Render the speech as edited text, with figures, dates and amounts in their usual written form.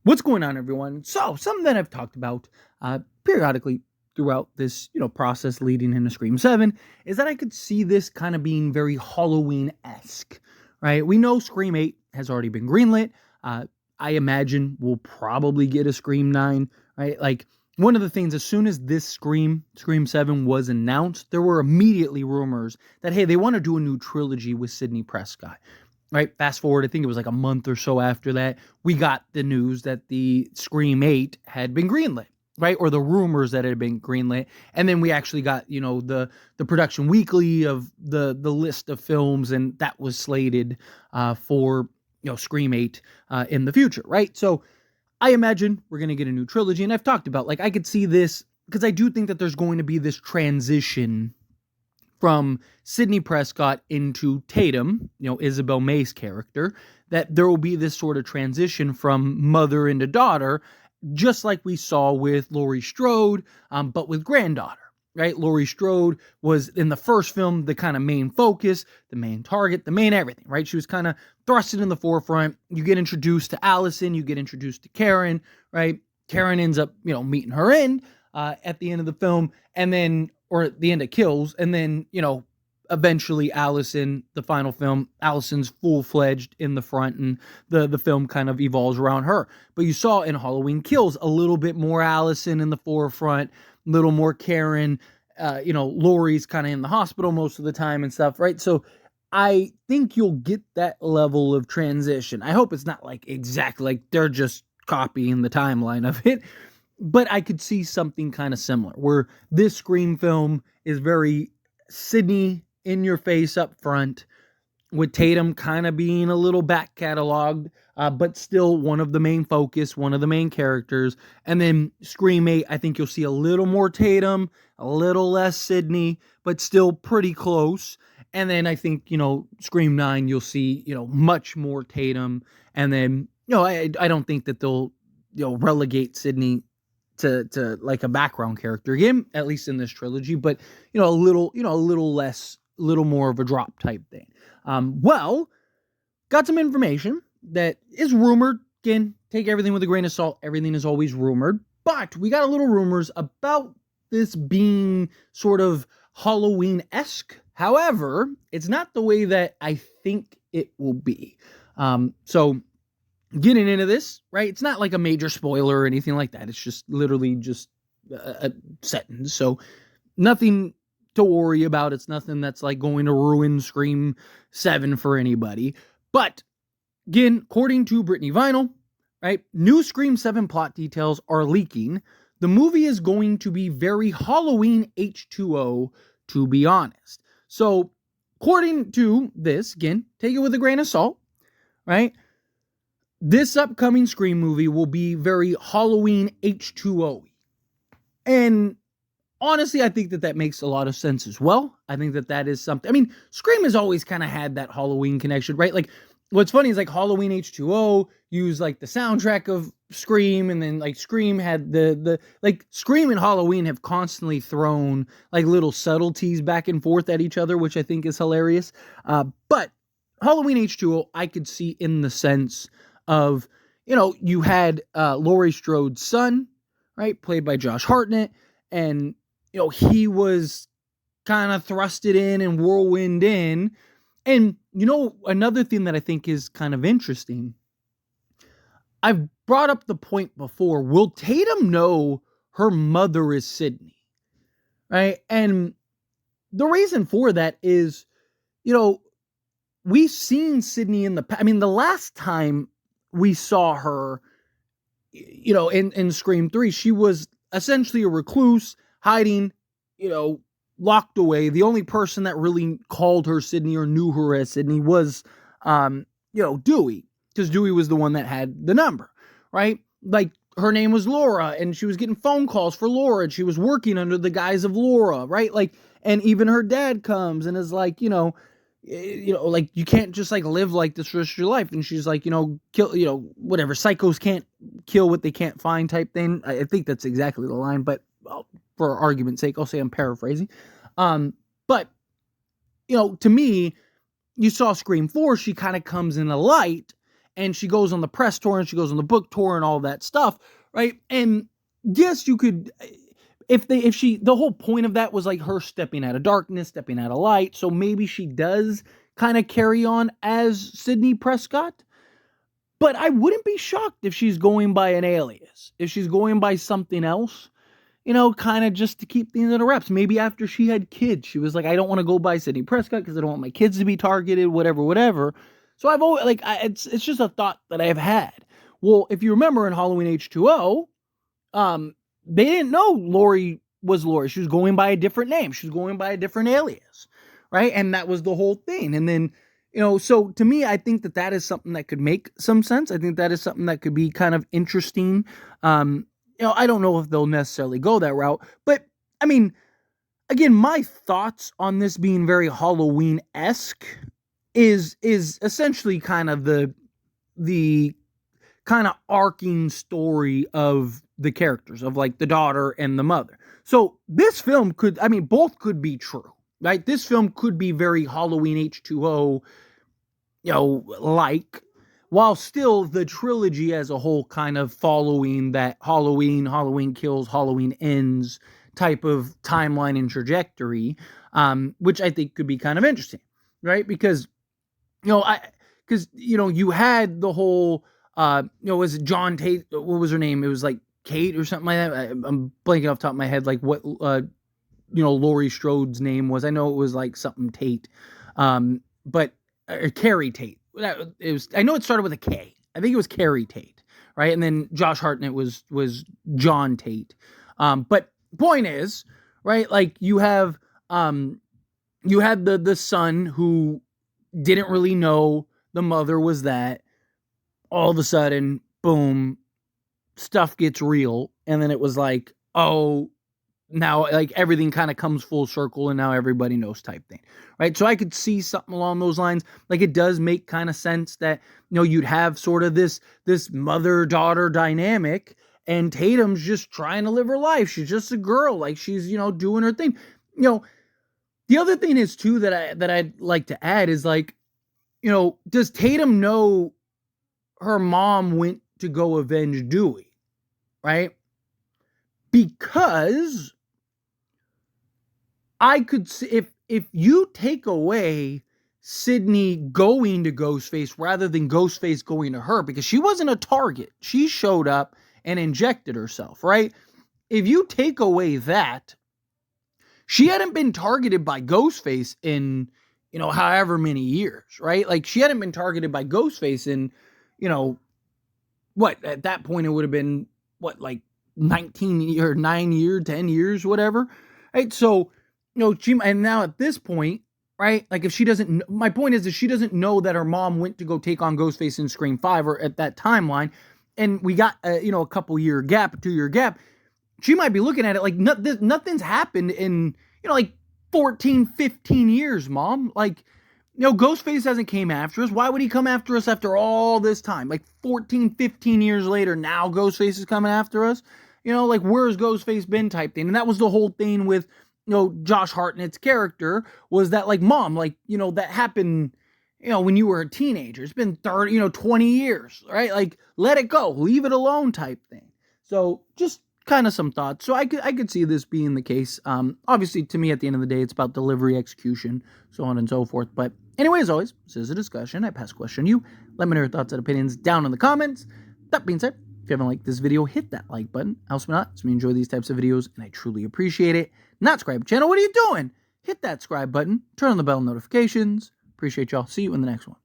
What's going on, everyone? So, something that I've talked about periodically throughout this, process leading into Scream 7 is that I could see this kind of being very Halloween-esque, right? We know Scream 8 has already been greenlit. Uh, I imagine we'll probably get a Scream 9, right? Like, one of the things, as soon as this Scream 7 was announced, there were immediately rumors that, hey, they want to do a new trilogy with Sidney Prescott. Right, fast forward, I think it was like a month or so after that, we got the news that the Scream 8 had been greenlit, right? Or the rumors that it had been greenlit. And then we actually got, the production weekly of the list of films, and that was slated for, Scream 8 in the future, right? So I imagine we're going to get a new trilogy. And I've talked about, like, I could see this because I do think that there's going to be this transition from Sidney Prescott into Tatum, Isabel May's character, that there will be this sort of transition from mother into daughter, just like we saw with Laurie Strode, but with granddaughter, right? Laurie Strode was in the first film the kind of main focus, the main target, the main everything, right? She was kind of thrusted in the forefront. You get introduced to Allison, you get introduced to Karen, right? Karen ends up, meeting her end at the end of the film, and then or at the end of Kills, and then, eventually Allison, the final film, Allison's full-fledged in the front, and the film kind of evolves around her. But you saw in Halloween Kills a little bit more Allison in the forefront, a little more Karen, Laurie's kind of in the hospital most of the time and stuff, right? So I think you'll get that level of transition. I hope it's not like exactly like they're just copying the timeline of it, but I could see something kind of similar where this Scream film is very Sidney in your face up front, with Tatum kind of being a little back cataloged, but still one of the main focus, one of the main characters. And then Scream 8, I think you'll see a little more Tatum, a little less Sidney, but still pretty close. And then I think, Scream 9, you'll see, much more Tatum. And then, I don't think that they'll, relegate Sidney to like a background character again, at least in this trilogy, but a little less, a little more of a drop type thing. Well, got some information that is rumored. Again, take everything with a grain of salt. Everything is always rumored, but we got a little rumors about this being sort of Halloween-esque. However, it's not the way that I think it will be. So getting into this, right? It's not like a major spoiler or anything like that. It's just literally just a sentence. So nothing to worry about. It's nothing that's like going to ruin Scream 7 for anybody. But again, according to Brittany Vinyl, right? New Scream 7 plot details are leaking. The movie is going to be very Halloween H20, to be honest. So according to this, again, take it with a grain of salt, right? This upcoming Scream movie will be very Halloween H20. And honestly, I think that makes a lot of sense as well. I think that is something. I mean, Scream has always kind of had that Halloween connection, right? Like, what's funny is like Halloween H20 used like the soundtrack of Scream, and then like Scream had the like Scream and Halloween have constantly thrown like little subtleties back and forth at each other, which I think is hilarious. But Halloween H20, I could see in the sense of, you had Laurie Strode's son, right, played by Josh Hartnett, and, he was kind of thrusted in and whirlwind in. And, another thing that I think is kind of interesting, I've brought up the point before, will Tatum know her mother is Sidney, right? And the reason for that is, we've seen Sidney in the past. I mean, the last time we saw her, in Scream 3, she was essentially a recluse, hiding, locked away. The only person that really called her Sidney or knew her as Sidney was, Dewey, because Dewey was the one that had the number, right? Like, her name was Laura, and she was getting phone calls for Laura, and she was working under the guise of Laura, right? Like, and even her dad comes and is like, like, you can't just like live like this for the rest of your life. And she's like, kill, whatever, psychos can't kill what they can't find type thing. I think that's exactly the line, but for argument's sake, I'll say I'm paraphrasing. But, to me, you saw Scream 4, she kind of comes in a light, and she goes on the press tour and she goes on the book tour and all that stuff, right? And yes, you could, the whole point of that was like her stepping out of darkness, stepping out of light, so maybe she does kind of carry on as Sydney Prescott. But I wouldn't be shocked if she's going by an alias, if she's going by something else, kind of just to keep things in wraps. Maybe after she had kids, she was like, I don't want to go by Sydney Prescott because I don't want my kids to be targeted, whatever. So I've always, it's just a thought that I've had. Well, if you remember in Halloween H20, they didn't know Laurie was Laurie. She was going by a different name. She was going by a different alias, right? And that was the whole thing. And then, so to me, I think that is something that could make some sense. I think that is something that could be kind of interesting. I don't know if they'll necessarily go that route, but I mean, again, my thoughts on this being very Halloween-esque is essentially kind of the kind of arcing story of the characters, of like the daughter and the mother. So this film both could be true, right? This film could be very Halloween H20, like, while still the trilogy as a whole kind of following that Halloween kills, Halloween ends type of timeline and trajectory, which I think could be kind of interesting, right? Because, you had the whole, was it John Tate? What was her name? It was like Kate or something like that. I'm blanking off the top of my head, like what, Laurie Strode's name was. I know it was like something Tate, but Carrie Tate. I know it started with a K. I think it was Carrie Tate, right? And then Josh Hartnett was John Tate. But point is, right? Like you had the son who didn't really know the mother was that. All of a sudden, boom, stuff gets real, and then it was like, oh, now like everything kind of comes full circle and now everybody knows type thing, right? So I could see something along those lines. Like it does make kind of sense that, you'd have sort of this mother-daughter dynamic, and Tatum's just trying to live her life. She's just a girl, like she's, doing her thing. The other thing is too that I'd like to add is like, does Tatum know her mom went to go avenge Dewey, right? Because I could see if you take away Sydney going to Ghostface rather than Ghostface going to her, because she wasn't a target. She showed up and injected herself, right? If you take away that, she hadn't been targeted by Ghostface in, however many years, right? Like she hadn't been targeted by Ghostface in, at that point it would have been, like 19 or 9 years, 10 years, whatever, right? So, and now at this point, right, like if she doesn't, my point is she doesn't know that her mom went to go take on Ghostface in Scream 5 or at that timeline, and we got, a 2-year gap, she might be looking at it like nothing's happened in, like 14, 15 years, mom. Like, Ghostface hasn't came after us. Why would he come after us after all this time? Like 14, 15 years later, now Ghostface is coming after us? Like where's Ghostface been type thing? And that was the whole thing with, Josh Hartnett's character was that like, mom, like, that happened, when you were a teenager. It's been 30, 20 years, right? Like let it go, leave it alone type thing. So just kind of some thoughts. So I could see this being the case. Obviously to me at the end of the day, it's about delivery, execution, so on and so forth. But anyway, as always, this is a discussion. I pass the question to you. Let me know your thoughts and opinions down in the comments. That being said, if you haven't liked this video, hit that like button. Else but not, it's me enjoy these types of videos and I truly appreciate it. Not subscribe channel, what are you doing? Hit that subscribe button, turn on the bell notifications. Appreciate y'all. See you in the next one.